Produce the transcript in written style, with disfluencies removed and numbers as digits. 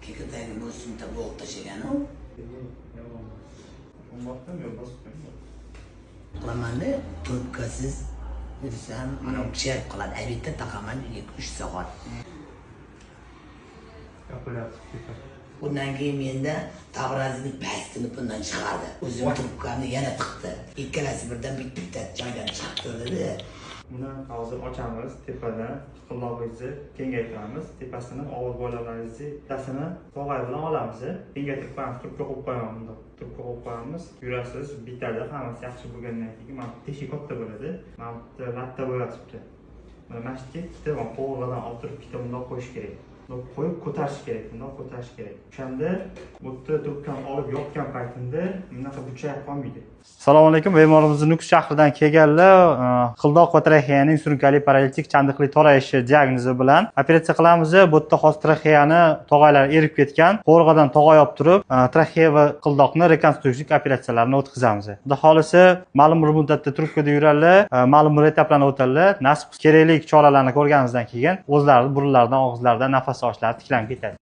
Tekirdagi Mo'sinda bo'g'ib tashlagani. Qilaman-da, trubkasiz yursam, ana o'xshayib qoladi. Albatta taqaman 2-3 soat. Bundan keyin menda tabrazning pastini bundan chiqardi. O'zim trubkani yana tiqdi. Ikkalasi birdan bitta joydan chiqib turdi. Buni hozir ochamiz, tepadan qilog'ingizni kengaytiramiz, tepasini og'iz bo'ylalaringizni bittasini tog'ay bilan olamiz. Kengaytirib qo'yamiz, trubka qo'yib qo'yamiz bunda. Trubka qo'yib qo'yamiz. Yurasiz, bitadi, hammasi yaxshi bo'lgandan keyin mana teshik katta bo'ladi. Mana bitta latta bo'yatibdi. Mana shu ikkita qo'ldan olib turib bitta bundoq qo'yish kerak. Bundoq qo'yib ko'tarish kerak, bundoq ko'tarish kerak. O'shanda bu yerda trubkani olib yopgan paytimda bunaqa buchayib qolmaydi. Assalomu alaykum. Bemorimiz Nukus shahridan kelganlar qildoq va traxeyaning surunkali paralitik chandiqli to'rayishi diagnozi bilan operatsiya qilamiz. Bu yerda hozir traxeyani tog'aylari erib ketgan, qo'rg'adan tog'ay olib turib, traxeya va qildoqni rekonstruktiv operatsiyalarini o'tkazamiz. Xudo xolisa, ma'lum bir muddatda trubkada yuradilar, ma'lum bir etaplarni o'tadilar. Nasib kerakli choralarni ko'rganimizdan keyin o'zlari burunlaridan, og'izlaridan nafas olishlari tiklanib ketadi.